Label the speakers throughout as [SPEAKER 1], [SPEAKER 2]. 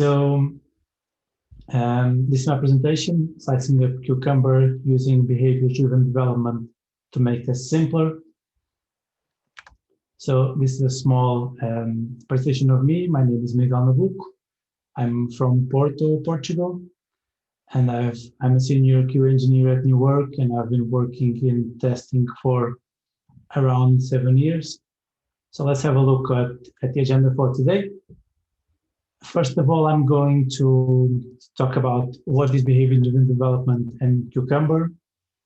[SPEAKER 1] So this is my presentation, Slicing Up Cucumber using behavior-driven development to make this simpler. So this is a small presentation of me. My name is Miguel Nabuco. I'm from Porto, Portugal, and I'm a senior QA engineer at New Work, and I've been working in testing for around 7 years. So let's have a look at the agenda for today. First of all, I'm going to talk about what is behavior-driven development and Cucumber,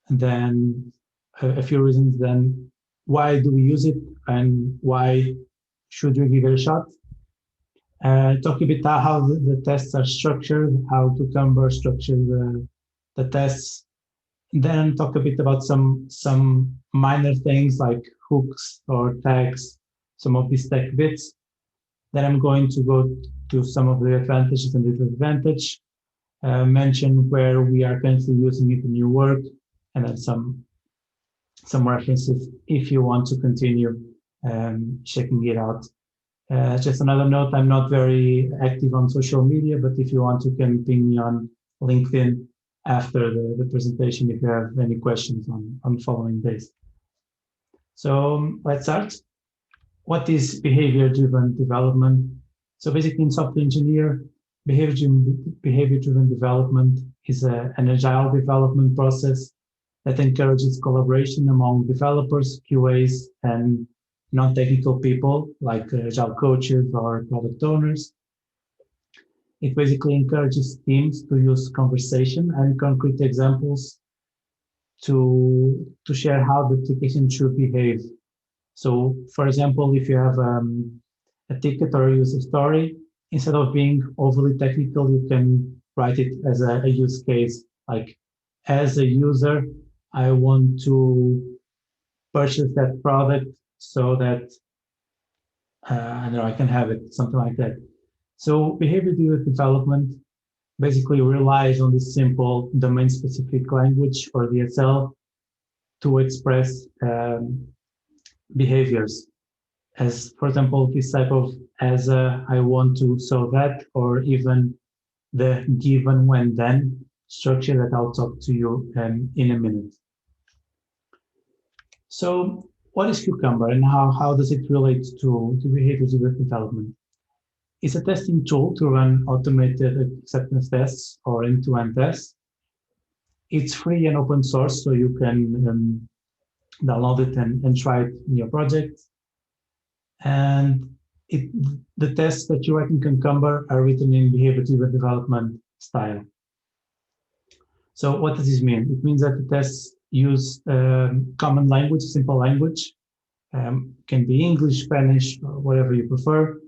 [SPEAKER 1] and then a few reasons, then why do we use it and why should we give it a shot. Talk a bit about how the tests are structured, how Cucumber structures the tests, and then talk a bit about some minor things like hooks or tags, some of these tech bits. Then I'm going to go to some of the advantages and disadvantages, mention where we are currently using it in New Work, and then some references if you want to continue checking it out. Just another note, I'm not very active on social media, but if you want, you can ping me on LinkedIn after the presentation if you have any questions on the following days. So let's start. What is behavior-driven development? So basically in software engineer, behavior-driven development is an agile development process that encourages collaboration among developers, QAs, and non-technical people like agile coaches or product owners. It basically encourages teams to use conversation and concrete examples to share how the application should behave. So, for example, if you have a ticket or a user story, instead of being overly technical, you can write it as a use case. Like, as a user, I want to purchase that product so that I know I can have it, something like that. So, behavior-driven development basically relies on this simple domain-specific language or DSL to express behaviors. As, for example, this type of as I want to so that, or even the given when then structure that I'll talk to you in a minute. So what is Cucumber and how does it relate to behavior-driven development? It's a testing tool to run automated acceptance tests or end-to-end tests. It's free and open source, so you can download it and try it in your project. And the tests that you write in Cucumber are written in behavior-driven development style. So what does this mean? It means that the tests use common language, simple language, can be English, Spanish, or whatever you prefer.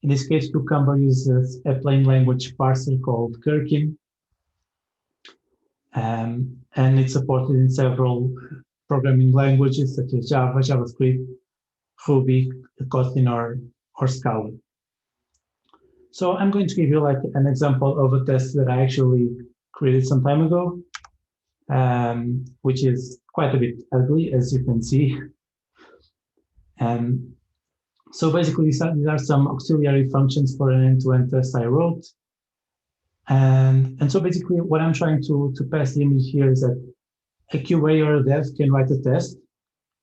[SPEAKER 1] In this case, Cucumber uses a plain language parser called Gherkin, and it's supported in several programming languages such as Java, JavaScript, Ruby, Kotlin, or Scala. So I'm going to give you like an example of a test that I actually created some time ago, which is quite a bit ugly, as you can see. So basically, these are some auxiliary functions for an end-to-end test I wrote. And so basically, what I'm trying to pass the image here is that a QA or a dev can write a test,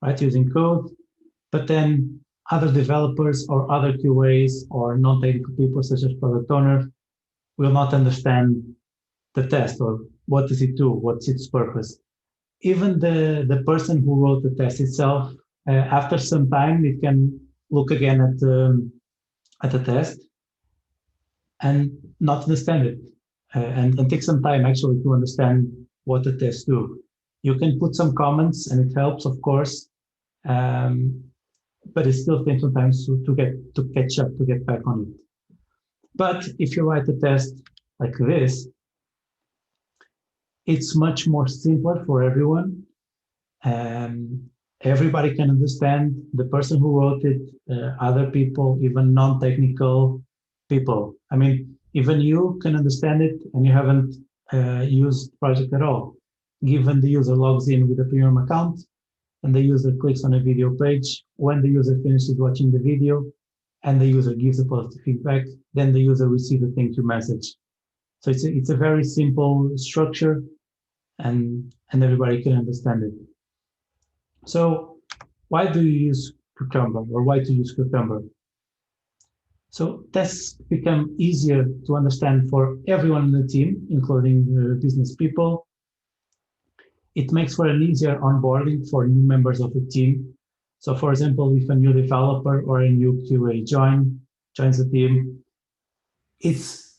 [SPEAKER 1] right, using code, but then other developers or other QAs or non-technical people such as product owners will not understand the test or what does it do, what's its purpose. Even the person who wrote the test itself, after some time, it can look again at the test and not understand it and take some time actually to understand what the tests do. You can put some comments and it helps, of course, but it still takes some time to catch up, to get back on it. But if you write a test like this, it's much more simpler for everyone. Everybody can understand, the person who wrote it, other people, even non-technical people. I mean, even you can understand it and you haven't used the project at all. Given the user logs in with a premium account and the user clicks on a video page, when the user finishes watching the video, and the user gives a positive feedback, then the user receives a thank you message. So it's a very simple structure, and everybody can understand it. So why do you use Cucumber, or why to use Cucumber? So tests become easier to understand for everyone in the team, including business people. It makes for an easier onboarding for new members of the team. So for example, if a new developer or a new QA joins the team,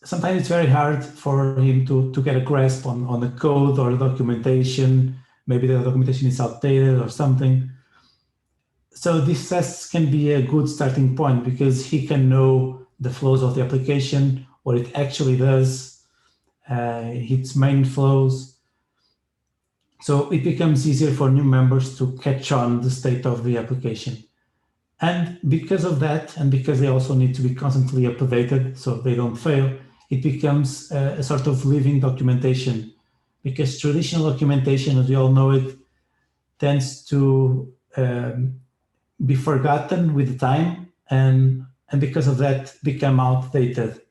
[SPEAKER 1] sometimes it's very hard for him to get a grasp on the code or the documentation. Maybe the documentation is outdated or something. So these tests can be a good starting point because he can know the flows of the application, what it actually does, its main flows. So it becomes easier for new members to catch on the state of the application. And because of that, and because they also need to be constantly updated so they don't fail, it becomes a sort of living documentation, because traditional documentation, as we all know it, tends to be forgotten with time, and because of that become outdated.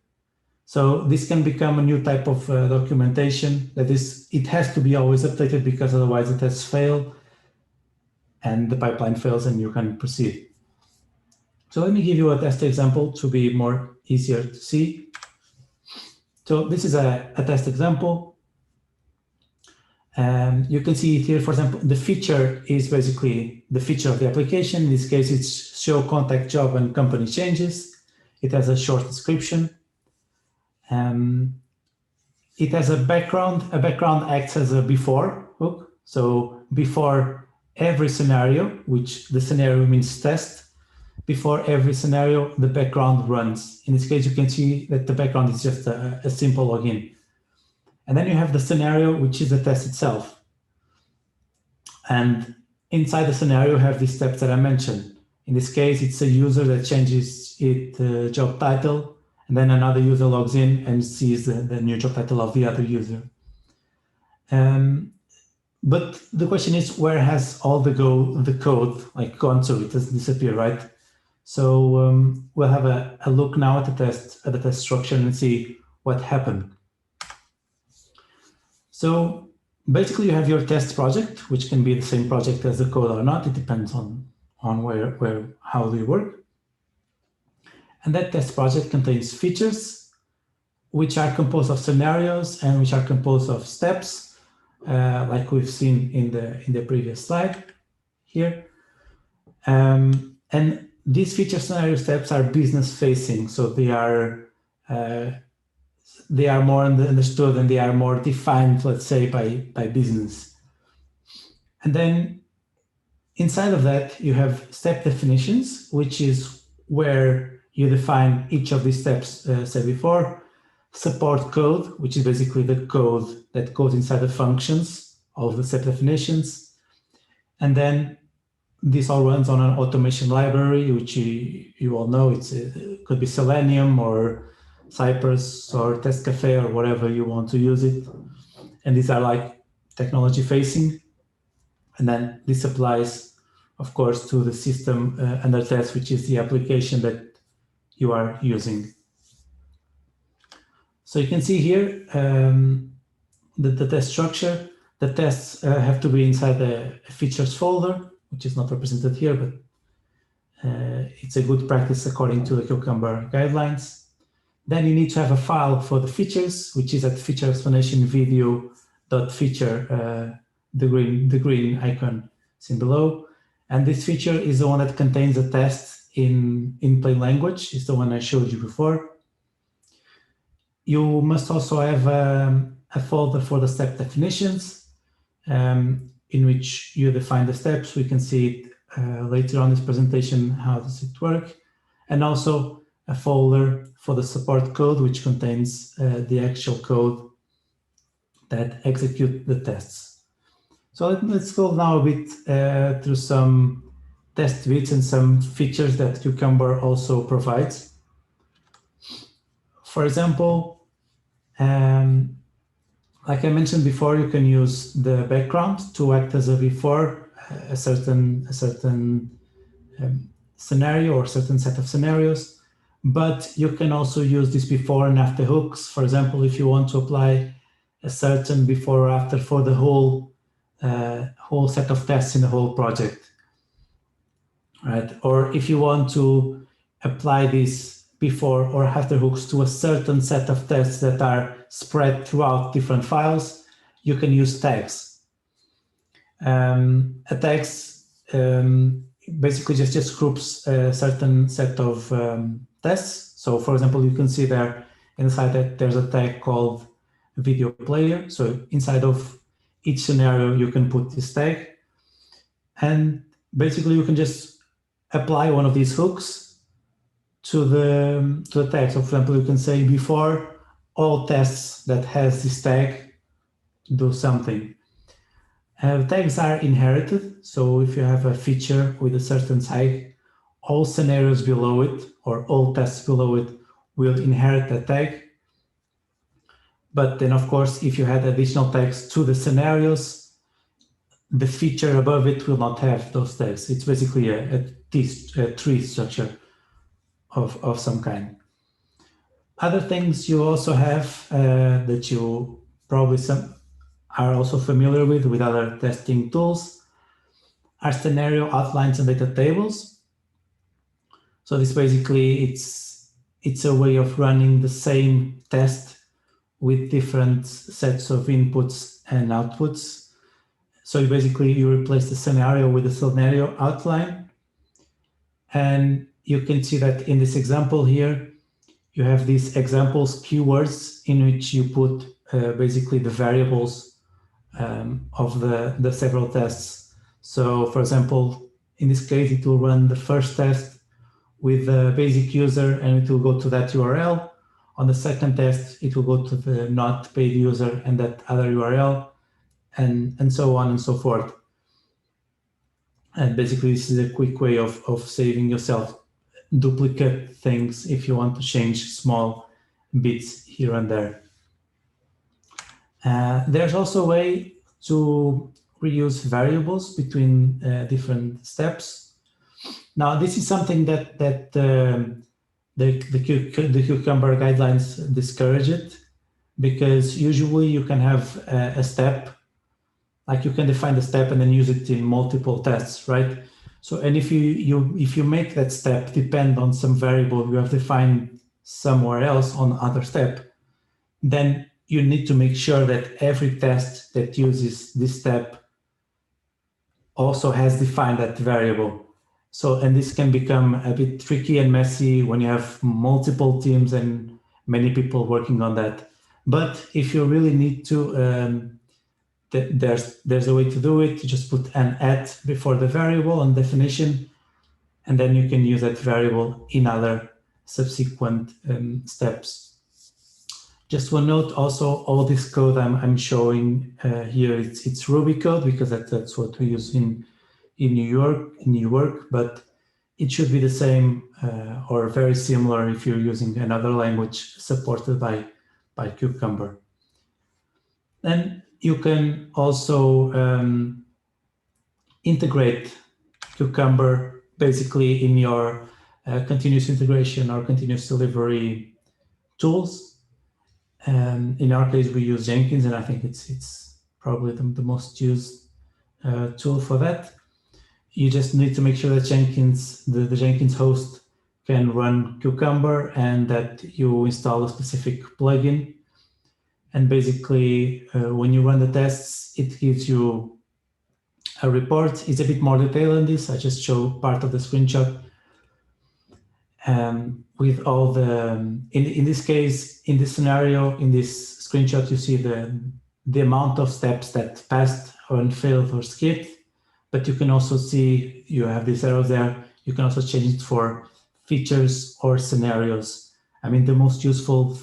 [SPEAKER 1] So this can become a new type of documentation that it has to be always updated, because otherwise the tests fail and the pipeline fails and you can proceed. So let me give you a test example to be more easier to see. So this is a test example. You can see it here, for example, the feature is basically the feature of the application. In this case, it's show contact, job, and company changes. It has a short description. It has a background. A background acts as a before hook. So before every scenario, which the scenario means test, before every scenario, the background runs. In this case, you can see that the background is just a simple login. And then you have the scenario, which is the test itself. And inside the scenario, you have these steps that I mentioned. In this case, it's a user that changes its job title, and then another user logs in and sees the new job title of the other user. But the question is, where has all the code gone to? It doesn't disappear, right? So we'll have a look now at the test structure and see what happened. So basically, you have your test project, which can be the same project as the code or not. It depends on how they work. And that test project contains features, which are composed of scenarios and which are composed of steps, like we've seen in the previous slide here. And these feature scenario steps are business facing, so they are more understood and they are more defined, let's say, by business. And then inside of that, you have step definitions, which is where you define each of these steps said before. Support code, which is basically the code that goes inside the functions of the step definitions. And then this all runs on an automation library, which you all know. It could be Selenium or Cypress or Test Cafe or whatever you want to use it. And these are like technology facing. And then this applies, of course, to the system under test, which is the application that you are using. So you can see here the test structure. The tests have to be inside the features folder, which is not represented here, but it's a good practice according to the Cucumber guidelines. Then you need to have a file for the features, which is at feature explanation video.feature, the green icon seen below. And this feature is the one that contains the test in plain language. It's the one I showed you before. You must also have a folder for the step definitions, in which you define the steps. We can see it later on this presentation, how does it work. And also a folder for the support code, which contains the actual code that execute the tests. So let's go now a bit through some test bits and some features that Cucumber also provides. For example, like I mentioned before, you can use the background to act as a before a certain scenario or certain set of scenarios. But you can also use this before and after hooks. For example, if you want to apply a certain before or after for the whole set of tests in the whole project, right? Or if you want to apply this before or after hooks to a certain set of tests that are spread throughout different files, you can use tags. A tags basically just groups a certain set of tests. So for example, you can see there inside that there's a tag called video player. So inside of each scenario, you can put this tag. And basically you can just apply one of these hooks to the tag. So for example, you can say before all tests that has this tag do something. Tags are inherited. So if you have a feature with a certain tag, all scenarios below it or all tests below it will inherit that tag. But then, of course, if you had additional tags to the scenarios, the feature above it will not have those tags. It's basically a tree structure of some kind. Other things you also have that you probably are also familiar with other testing tools are scenario outlines and data tables. So this basically it's a way of running the same test with different sets of inputs and outputs. So basically you replace the scenario with the scenario outline. And you can see that in this example here, you have these examples keywords in which you put basically the variables of the several tests. So for example, in this case, it will run the first test with the basic user and it will go to that URL. On the second test, it will go to the not paid user and that other URL, and so on and so forth. And basically, this is a quick way of saving yourself duplicate things if you want to change small bits here and there. There's also a way to reuse variables between different steps. Now, this is something that the Cucumber guidelines discourage it, because usually you can have a step, like you can define the step and then use it in multiple tests, right? So, and if you make that step depend on some variable you have defined somewhere else on other step, then you need to make sure that every test that uses this step also has defined that variable. So, and this can become a bit tricky and messy when you have multiple teams and many people working on that. But if you really need to, there's a way to do it. You just put an at before the variable and definition, and then you can use that variable in other subsequent steps. Just one note, also, all this code I'm showing here, it's Ruby code, because that's what we use in New York, but it should be the same or very similar if you're using another language supported by Cucumber. Then you can also integrate Cucumber basically in your continuous integration or continuous delivery tools. In our case, we use Jenkins, and I think it's probably the most used tool for that. You just need to make sure that Jenkins, the Jenkins host, can run Cucumber and that you install a specific plugin. And basically, when you run the tests, it gives you a report. It's a bit more detailed than this. I just show part of the screenshot. With all the, in this case, in this scenario, in this screenshot, you see the amount of steps that passed or failed or skipped. But you can also see, you have these arrows there, you can also change it for features or scenarios. I mean, the most useful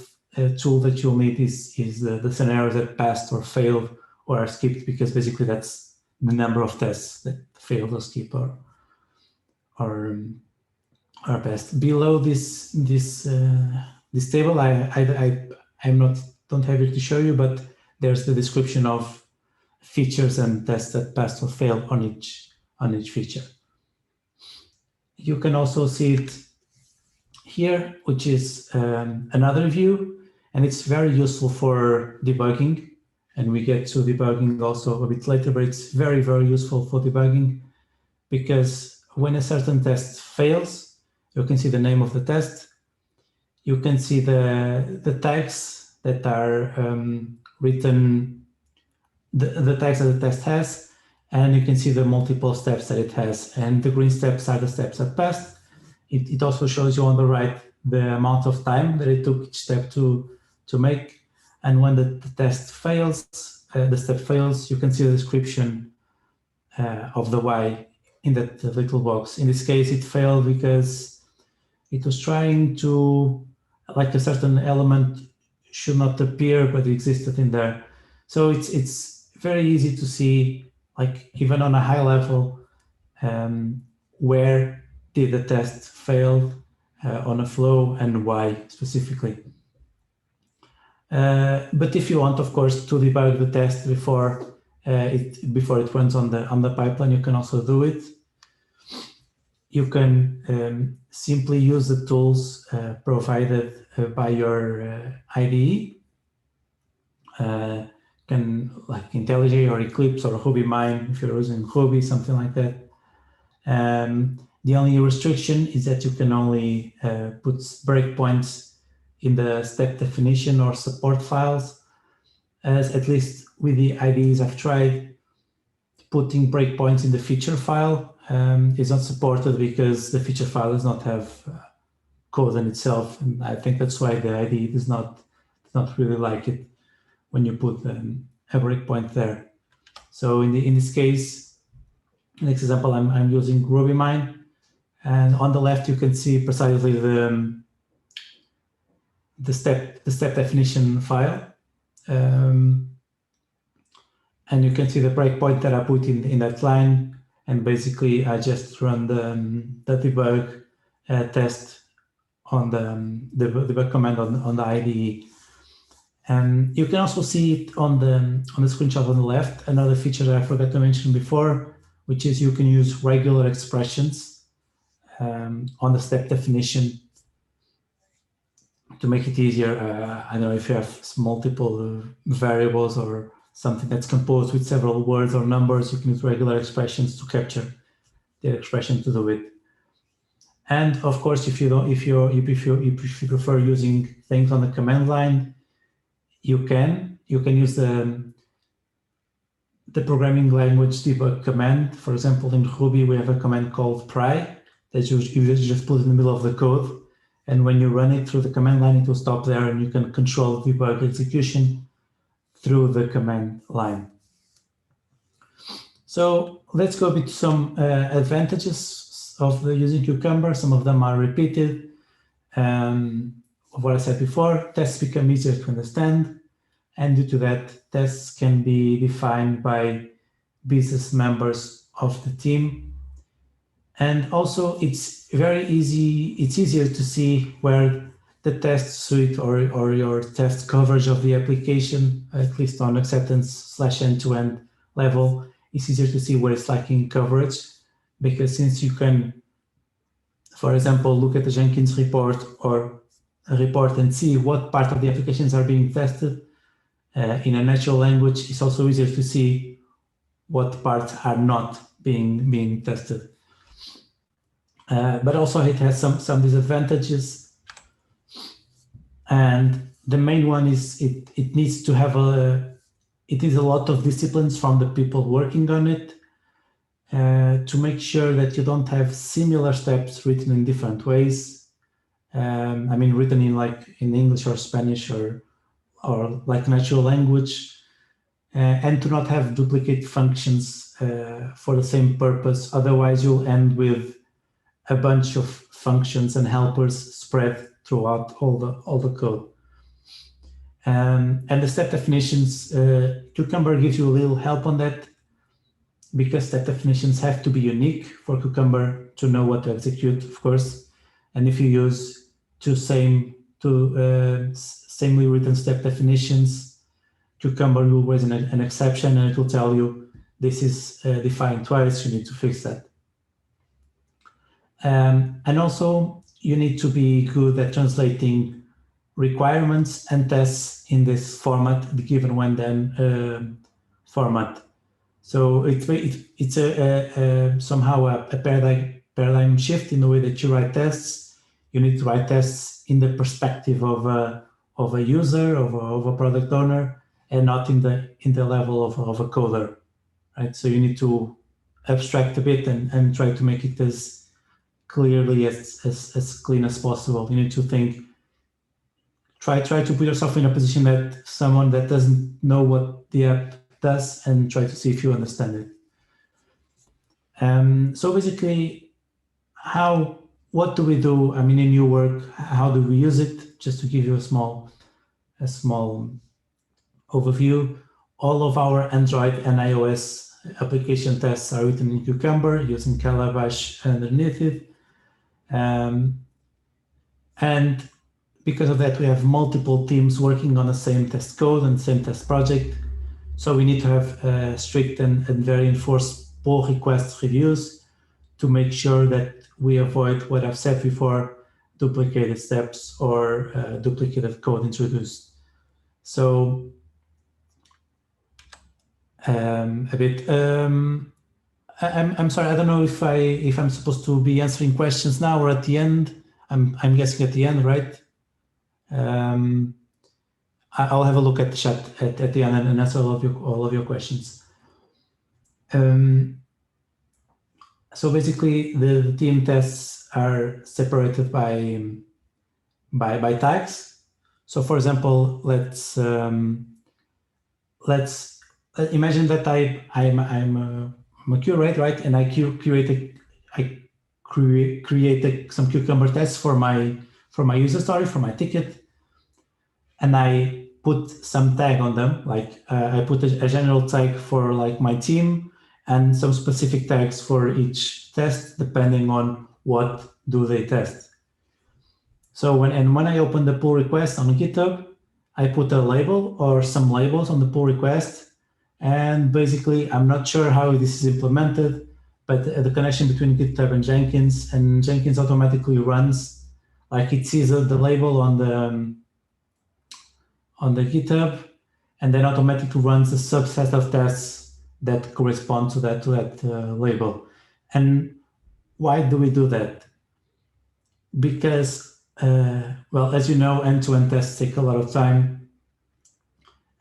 [SPEAKER 1] tool that you'll need is the scenarios that passed or failed or are skipped, because basically that's the number of tests that failed or skipped or are passed. Below this table, don't have it to show you, but there's the description of features and tests that passed or failed on each feature. You can also see it here, which is another view, and it's very useful for debugging. And we get to debugging also a bit later, but it's very, very useful for debugging, because when a certain test fails, you can see the name of the test. You can see the tags that are written, the tags that the test has, and you can see the multiple steps that it has. And the green steps are the steps that passed. It also shows you on the right the amount of time that it took each step to make. And when the test fails, the step fails, you can see the description of the why in that little box. In this case, it failed because it was trying to, like, a certain element should not appear, but it existed in there. So it's very easy to see, like, even on a high level, where did the test fail on a flow and why specifically. But if you want, of course, to debug the test before it runs on the pipeline, you can also do it. You can simply use the tools provided by your IDE, like IntelliJ or Eclipse or RubyMine if you're using Ruby, something like that. The only restriction is that you can only put breakpoints in the step definition or support files, as at least with the IDEs I've tried, putting breakpoints in the feature file is not supported because the feature file does not have code in itself, and I think that's why the IDE does not really like it when you put a breakpoint there. So in this case, in this example, I'm using RubyMine, and on the left you can see precisely the step definition file, and you can see the breakpoint that I put in that line, and basically I just run the debug test on the debug command on the IDE. And you can also see it on the screenshot on the left, another feature that I forgot to mention before, which is you can use regular expressions on the step definition to make it easier. I don't know if you have multiple variables or something that's composed with several words or numbers, you can use regular expressions to capture the expression to do it. And of course, if you prefer using things on the command line, you can use the programming language debug command. For example, in Ruby, we have a command called pry that you just put in the middle of the code. And when you run it through the command line, it will stop there and you can control debug execution through the command line. So let's go with some advantages of using Cucumber. Some of them are repeated. Of what I said before, tests become easier to understand. And due to that, tests can be defined by business members of the team. And also it's very easy, it's easier to see where the test suite or your test coverage of the application, at least on acceptance / end-to-end level, it's easier to see where it's lacking coverage, because since you can, for example, look at the Jenkins report or a report and see what part of the applications are being tested in a natural language, it's also easier to see what parts are not being tested. But also it has some disadvantages. And the main one is it needs to have it needs a lot of disciplines from the people working on it to make sure that you don't have similar steps written in different ways. I mean, written in English or Spanish or like natural language, and to not have duplicate functions for the same purpose. Otherwise, you'll end with a bunch of functions and helpers spread throughout all the code. And the step definitions, Cucumber gives you a little help on that, because step definitions have to be unique for Cucumber to know what to execute, of course. And if you use two samely written step definitions, Cucumber will raise an exception and it will tell you this is defined twice, you need to fix that. And also you need to be good at translating requirements and tests in this format, the given when then format. So it's somehow a paradigm shift in the way that you write tests. You need to write tests in the perspective of a user, of a product owner, and not in the level of a coder, right? So you need to abstract a bit and try to make it as clearly as clean as possible. You need to think. Try to put yourself in a position that someone that doesn't know what the app does, and try to see if you understand it. So basically, what do we do? I mean, in your work, how do we use it? Just to give you a small overview. All of our Android and iOS application tests are written in Cucumber using Calabash underneath it. And because of that, we have multiple teams working on the same test code and same test project. So we need to have strict and very enforced pull request reviews to make sure that we avoid what I've said before, duplicated steps or duplicated code introduced. So I'm sorry, I don't know if I'm supposed to be answering questions now or at the end. I'm guessing at the end, right? I'll have a look at the chat at the end and answer all of your questions. So basically, the team tests are separated by tags. So, for example, let's imagine that I'm a curate, right? And I created some Cucumber tests for my user story, for my ticket, and I put some tag on them. Like I put a general tag for like my team and some specific tags for each test, depending on what do they test. So when I open the pull request on GitHub, I put a label or some labels on the pull request. And basically, I'm not sure how this is implemented, but the connection between GitHub and Jenkins automatically runs, like it sees the label on the GitHub, and then automatically runs a subset of tests that correspond to that label. And why do we do that? Because, well, as you know, end-to-end tests take a lot of time.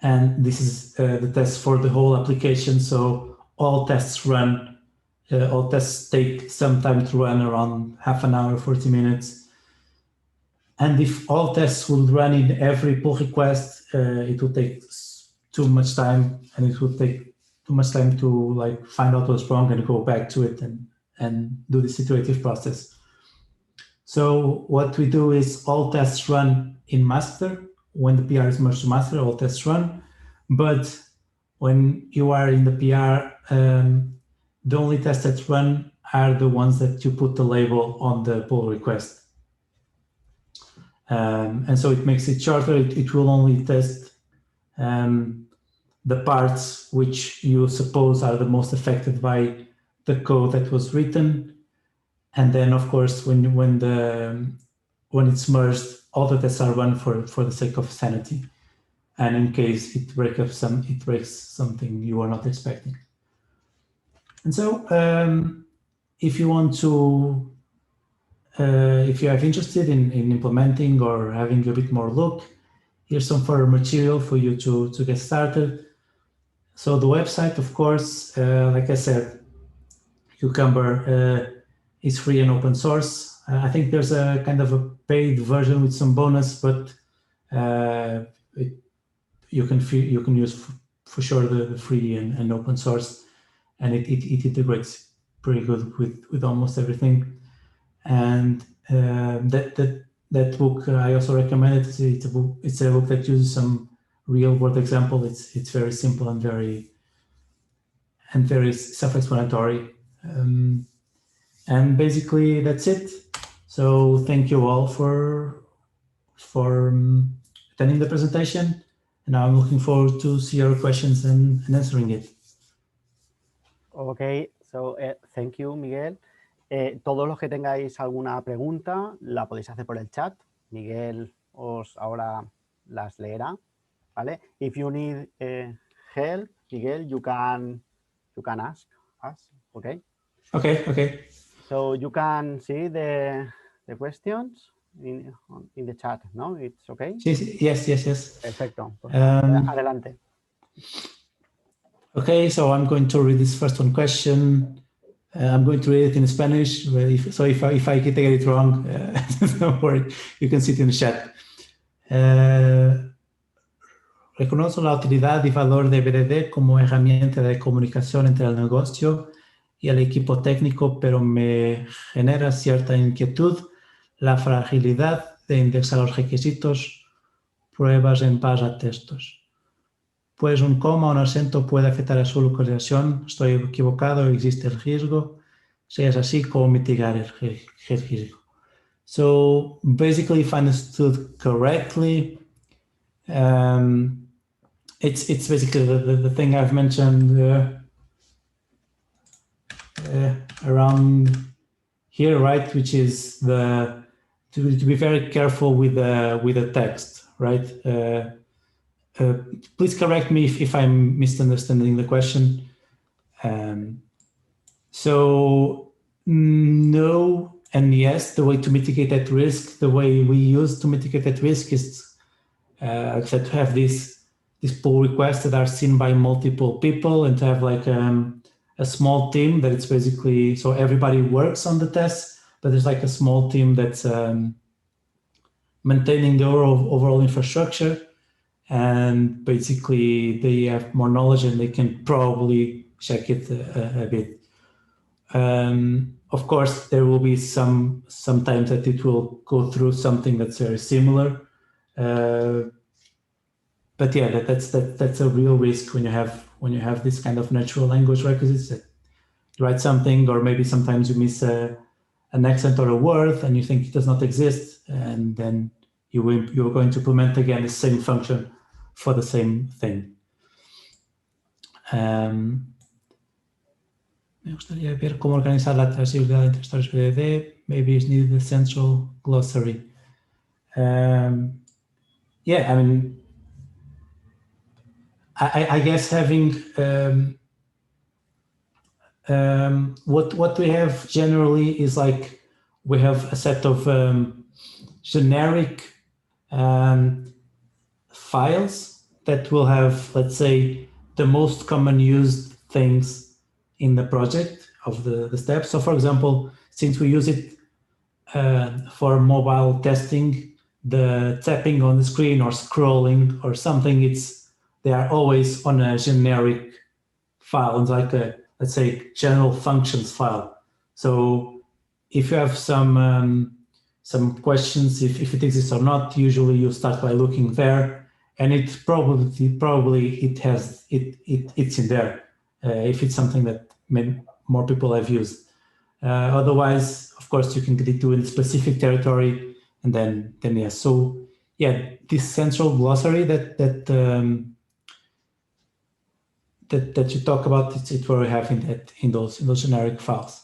[SPEAKER 1] And this is the test for the whole application. So all tests take some time to run, around half an hour, 40 minutes. And if all tests would run in every pull request, it would take too much time, and it would take too much time to like find out what's wrong and go back to it and do this iterative process. So what we do is all tests run in master. When the PR is merged to master, all tests run. But when you are in the PR, the only tests that run are the ones that you put the label on the pull request. And so it makes it shorter. It will only test the parts which you suppose are the most affected by the code that was written. And then, of course, when it's merged, all the tests are run for the sake of sanity, and in case it breaks something you are not expecting. And so, if you want to, if you are interested in implementing or having a bit more look, here's some further material for you to get started. So the website, of course, like I said, Cucumber is free and open source. I think there's a kind of a paid version with some bonus, but you can use for sure the free and open source, and it integrates pretty good with almost everything. And that book I also recommend it. It's a book that uses some real world example. It's very simple and very self-explanatory. And basically that's it. So thank you all for attending the presentation. And now I'm looking forward to see your questions and answering it.
[SPEAKER 2] Okay, so thank you, Miguel. Todos los que tengáis alguna pregunta la podéis hacer por el chat. Miguel os ahora las leerá, ¿vale? If you need help, Miguel, you can ask us, okay?
[SPEAKER 1] Okay.
[SPEAKER 2] So you can see the questions in the chat, no? It's okay?
[SPEAKER 1] Yes.
[SPEAKER 2] Perfecto. Pues adelante.
[SPEAKER 1] Okay, so I'm going to read this first one question. I'm going to read it in Spanish, so if I get it wrong, don't worry, you can see it in the chat. Reconozco la utilidad y valor de BDD como herramienta de comunicación entre el negocio y el equipo técnico, pero me genera cierta inquietud la fragilidad de indexar los requisitos, pruebas en base a textos. Pues un coma o un acento puede afectar a su localización. ¿Estoy equivocado? ¿Existe el riesgo? Si es así, ¿cómo mitigar el riesgo? So basically, if I understood correctly, it's basically the thing I've mentioned around here, right? Which is to be very careful with the text, right? Please correct me if I'm misunderstanding the question. So no and yes, the way to mitigate that risk, the way we use to mitigate that risk is to have these pull requests that are seen by multiple people and to have like a small team that it's basically, so everybody works on the tests, but there's like a small team that's maintaining the overall infrastructure, and basically they have more knowledge and they can probably check it a bit. Of course, there will be sometimes that it will go through something that's very similar, but yeah, that's a real risk when you have this kind of natural language requisites that you write something, or maybe sometimes you miss an accent or a word and you think it does not exist, and then you're going to implement again the same function for the same thing. Me gustaría ver cómo organizar la traducibilidad entre historias BDD. Maybe it's needed a central glossary. Yeah, I mean, I guess having what we have generally is like we have a set of generic files that will have, let's say, the most common used things in the project of the steps. So for example, since we use it for mobile testing, the tapping on the screen or scrolling or something, they are always on a generic file. It's like a, let's say, general functions file. So if you have some questions, if it exists or not, usually you start by looking there, and it's in there if it's something that more people have used. Otherwise, of course, you can get into a specific territory, and then yes. So yeah, this central glossary that you talk about, it's what we have in those generic files.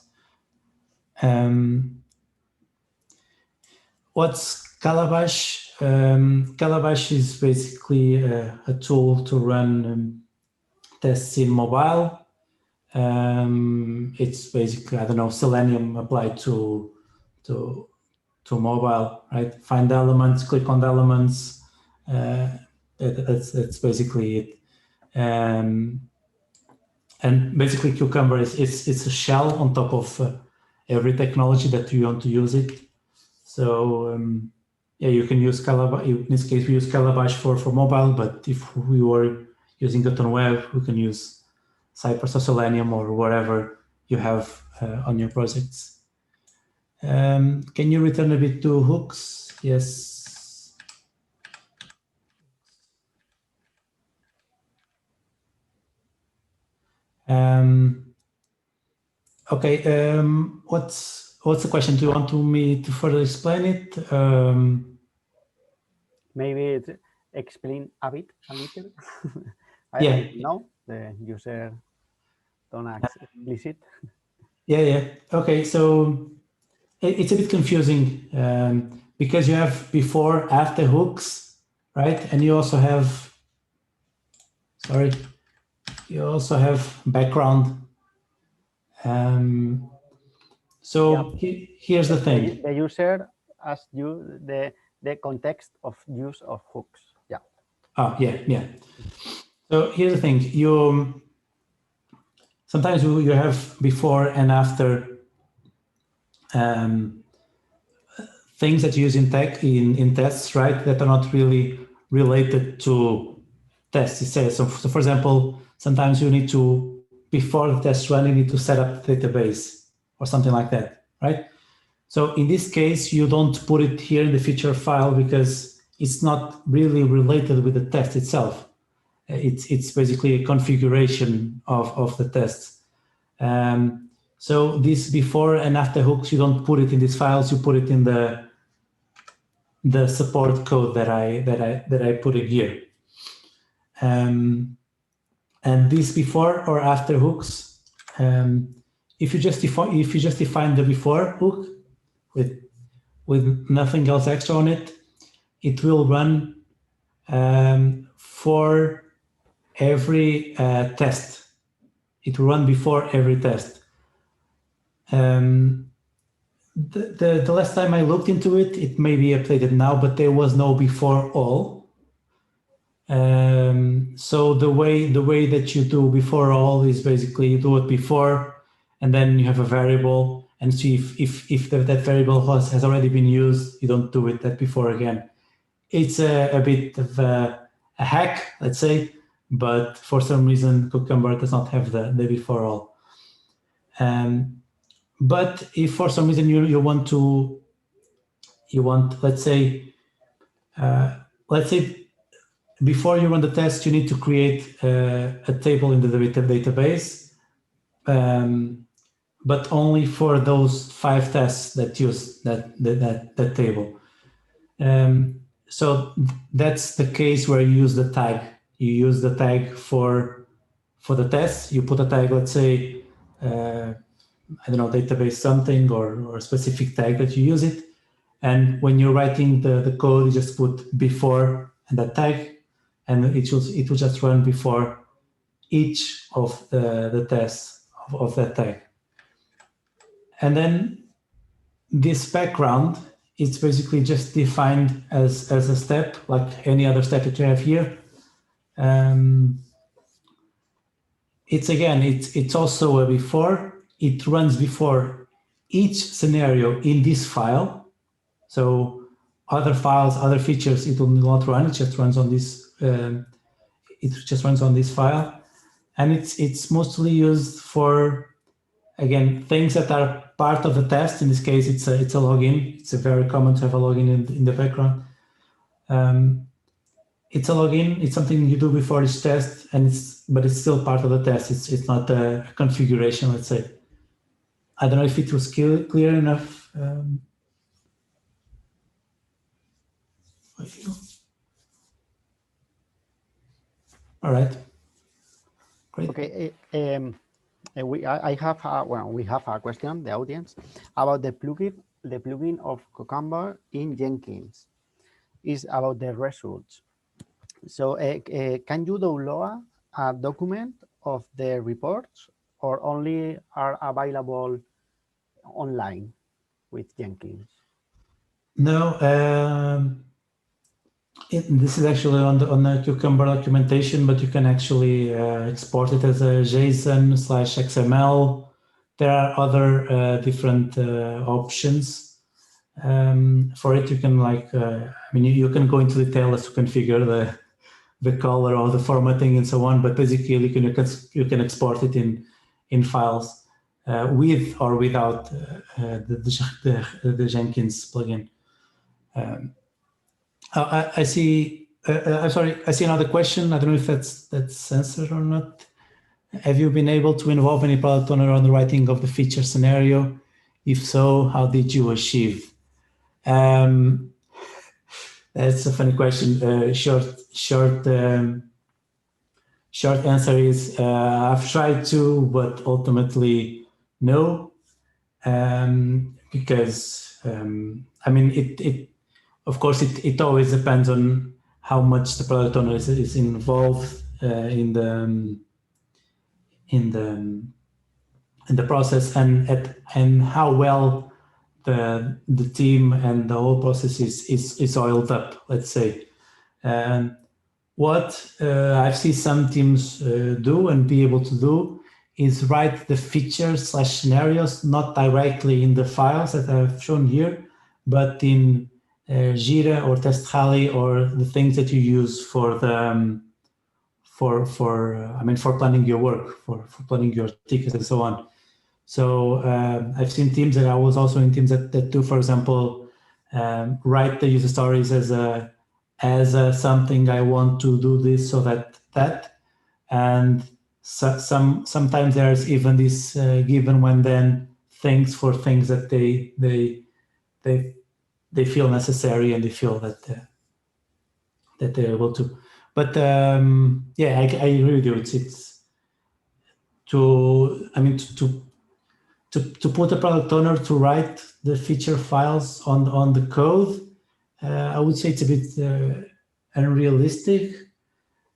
[SPEAKER 1] What's Calabash? Calabash is basically a tool to run tests in mobile. It's basically, I don't know, Selenium applied to mobile, right? Find elements, click on the elements. That's basically it. And basically, Cucumber it's a shell on top of every technology that you want to use it. So yeah, you can use Calabash. In this case, we use Calabash for mobile, but if we were using it on web, we can use Cypress or Selenium or whatever you have on your projects. Can you return a bit to hooks? Yes. Okay. What's the question? Do you want me to further explain it?
[SPEAKER 2] Maybe it's explain a little.
[SPEAKER 1] Yeah.
[SPEAKER 2] I know the user don't act explicit.
[SPEAKER 1] Yeah. Okay, so it's a bit confusing because you have before, after hooks, right? And you also have, background. So here's the thing.
[SPEAKER 2] The user asks you the context of use of hooks. Yeah.
[SPEAKER 1] Oh, yeah. So here's the thing. Sometimes you have before and after things that you use in tests, right? That are not really related to tests. It says so. For example, sometimes you need to, before the test run, you need to set up the database or something like that, right? So in this case, you don't put it here in the feature file because it's not really related with the test itself. It's basically a configuration of the test. So this before and after hooks, you don't put it in these files. You put it in the support code that I put in here. And this before or after hooks, if you just define the before hook with nothing else extra on it, it will run for every test. It will run before every test. The last time I looked into it, it may be updated now, but there was no before all. So the way that you do before all is basically you do it before, and then you have a variable, and see if that variable has already been used, you don't do it that before again. It's a bit of a hack, let's say, but for some reason Cucumber does not have the before all. But if for some reason you want, let's say before you run the test, you need to create a table in the database, but only for those 5 tests that use that table. So that's the case where you use the tag. You use the tag for the test. You put a tag, let's say, I don't know, database something or a specific tag that you use it. And when you're writing the code, you just put before and that tag, and it will just run before each of the tests of that tag. And then this background, it's basically just defined as a step, like any other step that you have here. It's also a before. It runs before each scenario in this file. So other files, other features, it will not run. It just runs on this. It just runs on this file, and it's mostly used for, again, things that are part of the test. In this case, it's a login. It's very common to have a login in the background. It's a login. It's something you do before each test, but it's still part of the test. It's not a configuration, let's say. I don't know if it was clear enough. All right. Great.
[SPEAKER 2] Okay. We have a question, the audience, about the plugin of Cucumber in Jenkins. Is about the results. So can you download a document of the reports, or only are available online with Jenkins?
[SPEAKER 1] No, this is actually on the Cucumber documentation, but you can actually export it as a JSON/XML. There are other different options for it. You can you can go into detail as to configure the color or the formatting and so on. But basically, you can export it in files with or without the Jenkins plugin. I see. I'm sorry. I see another question. I don't know if that's answered or not. Have you been able to involve any product owner on the writing of the feature scenario? If so, how did you achieve? That's a funny question. Short answer is I've tried to, but ultimately no. because I mean, of course, it always depends on how much the product owner is involved in the process, and how well the team and the whole process is oiled up, let's say. What I've seen some teams do and be able to do is write the features/scenarios not directly in the files that I've shown here, but in Jira or Test Rally, or the things that you use for the for planning your work, for planning your tickets and so on. So I've seen teams, and I was also in teams that do, for example, write the user stories as something I want to do this, so that, and sometimes there's even this given when then things for things that they feel necessary, and they feel that they're able to. But yeah, I agree with you. It's to put a product owner to write the feature files on the code. I would say it's a bit unrealistic,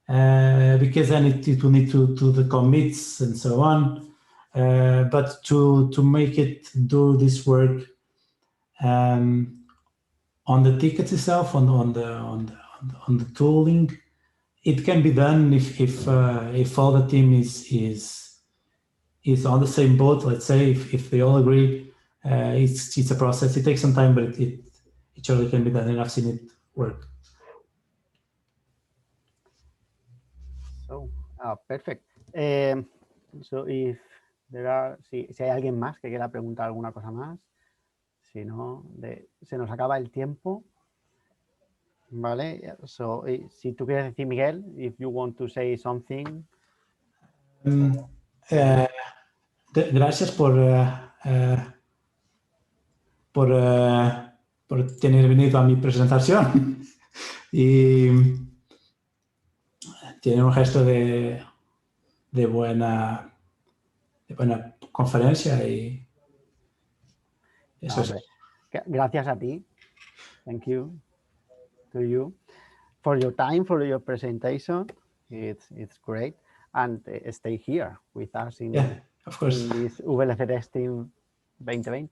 [SPEAKER 1] because then it will need to do the commits and so on. But to make it do this work on the tickets itself, on the tooling, it can be done if all the team is on the same boat. Let's say if they all agree, it's a process. It takes some time, but it surely can be done, and I've seen it work.
[SPEAKER 2] So, perfect. So if there are, si hay alguien más que quiera preguntar alguna cosa más, si no, se nos acaba el tiempo. Vale, so si tú quieres decir, Miguel, if you want to say something.
[SPEAKER 1] Gracias por tener venido a mi presentación y tiene un gesto de buena conferencia, y eso es.
[SPEAKER 2] Gracias a ti. Thank you to you for your time, for your presentation. It's great. And stay here with us in this VLC Testing 2020.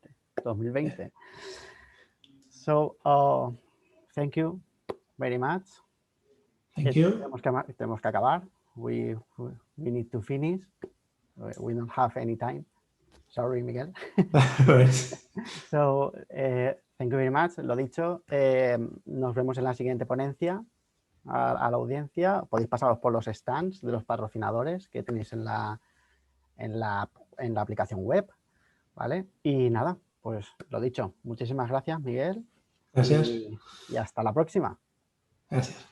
[SPEAKER 2] Yeah. So, thank you very much.
[SPEAKER 1] Thank you.
[SPEAKER 2] Tenemos que acabar. We need to finish. We don't have any time. Sorry, Miguel. So, thank you very much. Lo dicho, nos vemos en la siguiente ponencia. A la audiencia, podéis pasaros por los stands de los patrocinadores que tenéis en la aplicación web, ¿vale? Y nada, pues lo dicho, muchísimas gracias, Miguel.
[SPEAKER 1] Gracias.
[SPEAKER 2] Y hasta la próxima.
[SPEAKER 1] Gracias.